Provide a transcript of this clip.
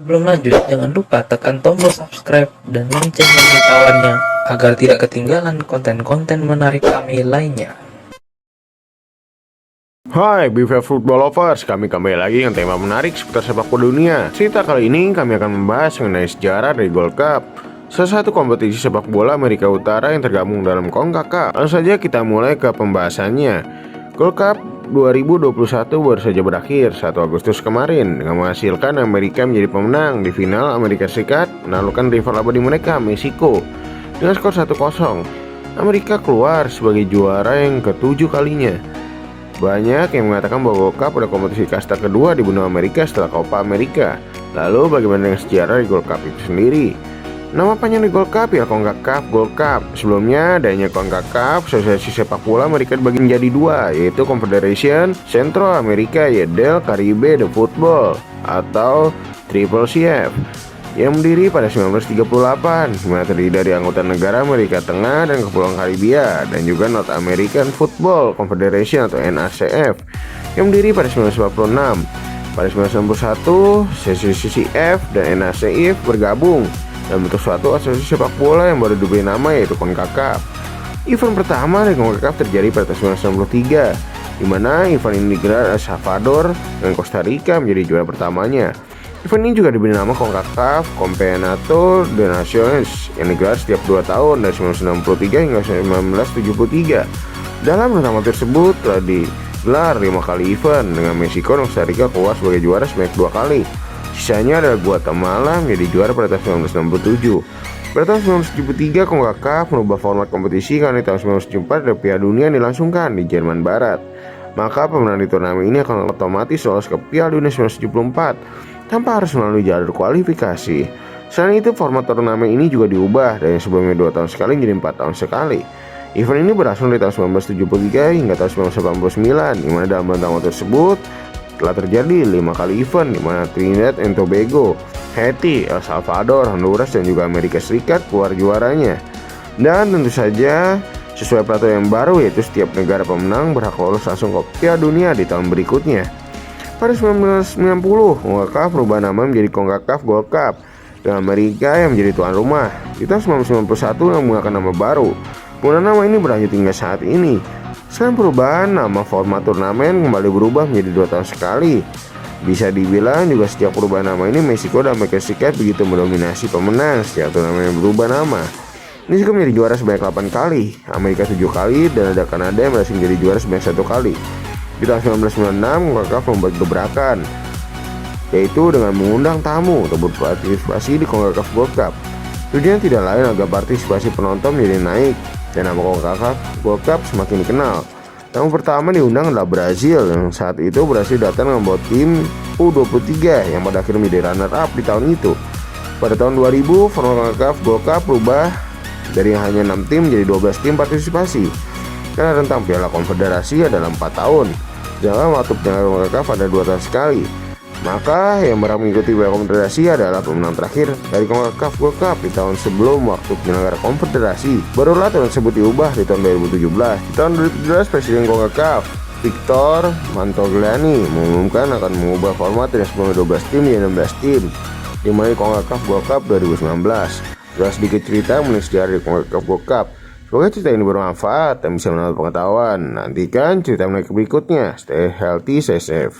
Sebelum lanjut, jangan lupa tekan tombol subscribe dan lonceng pemberitahuannya agar tidak ketinggalan konten-konten menarik kami lainnya. Hai BFF Football Lovers, kami kembali lagi dengan tema menarik seputar sepak bola dunia. Cerita kali ini kami akan membahas mengenai sejarah dari Gold Cup, salah satu kompetisi sepak bola Amerika Utara yang tergabung dalam CONCACAF. Langsung saja kita mulai ke pembahasannya. Gold Cup 2021 baru saja berakhir 1 Agustus kemarin dengan menghasilkan Amerika menjadi pemenang di final. Amerika Serikat menaklukkan rival abadi mereka, Meksiko, dengan skor 1-0. Amerika keluar sebagai juara yang ke-7 kalinya. Banyak yang mengatakan bahwa Gold Cup adalah kompetisi kasta kedua di benua Amerika setelah Copa America. Lalu bagaimana dengan sejarah di Gold Cup itu sendiri? Nama panjang di Gold Cup ya CONCACAF Gold Cup. Sebelumnya adanya CONCACAF, asosiasi sepak bola Amerika dibagi menjadi dua, yaitu Confederation Central America ya Del Caribe de Football atau Triple CF, yang berdiri pada 1938, dimana terdiri dari anggota negara Amerika Tengah dan Kepulauan Karibia, dan juga North American Football Confederation atau NACF yang berdiri pada 1946. Pada 1991, CCCF dan NACF bergabung dan bentuk suatu asosiasi sepak bola yang baru diberi nama yaitu CONCACAF. Event pertama dari CONCACAF terjadi pada tahun 1993, di mana event ini digelar El Salvador dan Costa Rica menjadi juara pertamanya. Event ini juga diberi nama CONCACAF Campeonato de Naciones yang digelar setiap 2 tahun dari 1963 hingga 1973. Dalam rentang tersebut telah digelar 5 kali event, dengan Meksiko dan Costa Rica keluar sebagai juara sebanyak 2 kali. Sisanya adalah Guatemala menjadi juara pada tahun 1967. Pada tahun 1973, CONCACAF merubah format kompetisi karena di tahun 1974 ada Piala Dunia yang dilangsungkan di Jerman Barat. Maka pemenang di turnamen ini akan otomatis lolos ke Piala Dunia 1974 tanpa harus melalui jalur kualifikasi. Selain itu, format turnamen ini juga diubah dari sebelumnya 2 tahun sekali menjadi 4 tahun sekali. Event ini berlangsung dari tahun 1973 hingga tahun 1989, di mana dalam tahun tersebut telah terjadi 5 kali event, di mana Trinidad and Tobago, Haiti, El Salvador, Honduras, dan juga Amerika Serikat keluar juaranya. Dan tentu saja sesuai peraturan yang baru, yaitu setiap negara pemenang berhak lolos langsung ke Piala Dunia di tahun berikutnya. Pada 1990, CONCACAF berubah nama menjadi CONCACAF Gold Cup dengan Amerika yang menjadi tuan rumah. Di tahun 1991 yang menggunakan nama baru. Penggunaan nama ini berlanjut hingga saat ini. Selain perubahan nama, format turnamen kembali berubah menjadi 2 tahun sekali. Bisa dibilang juga setiap perubahan nama ini, Meksiko dan Amerika Serikat begitu mendominasi pemenang setiap turnamen yang berubah nama. Meksiko menjadi juara sebanyak 8 kali, Amerika 7 kali, dan ada Kanada yang berhasil menjadi juara sebanyak 1 kali. Di tahun 1996, CONCACAF membuat gebrakan, yaitu dengan mengundang tamu untuk berpartisipasi di CONCACAF Gold Cup. Tujuannya tidak lain agar partisipasi penonton menjadi naik dan nama CONCACAF Gold Cup semakin dikenal. Tamu pertama diundang adalah Brazil, yang saat itu berhasil datang membawa tim U23 yang pada akhirnya menjadi runner up di tahun itu. Pada tahun 2000, format CONCACAF Gold Cup berubah dari hanya 6 tim menjadi 12 tim partisipasi, karena rentang Piala Konfederasi adalah 4 tahun, sedangkan waktu penyelenggaraan CONCACAF ada 2 tahun sekali. Maka yang berhak mengikuti Piala Konfederasi adalah pemenang terakhir dari CONCACAF Gold Cup di tahun sebelum waktu penyelenggara konfederasi. Barulah tahun tersebut diubah di tahun 2017. Di tahun 2017, Presiden CONCACAF Victor Montagliani mengumumkan akan mengubah format dari sebelumnya 12 tim menjadi 16 tim, dimulai CONCACAF Gold Cup 2019. Sudah sedikit cerita mengenai sejarah dari CONCACAF Gold Cup. Semoga cerita ini bermanfaat dan bisa menambah pengetahuan. Nantikan cerita menarik berikutnya. Stay healthy, stay safe.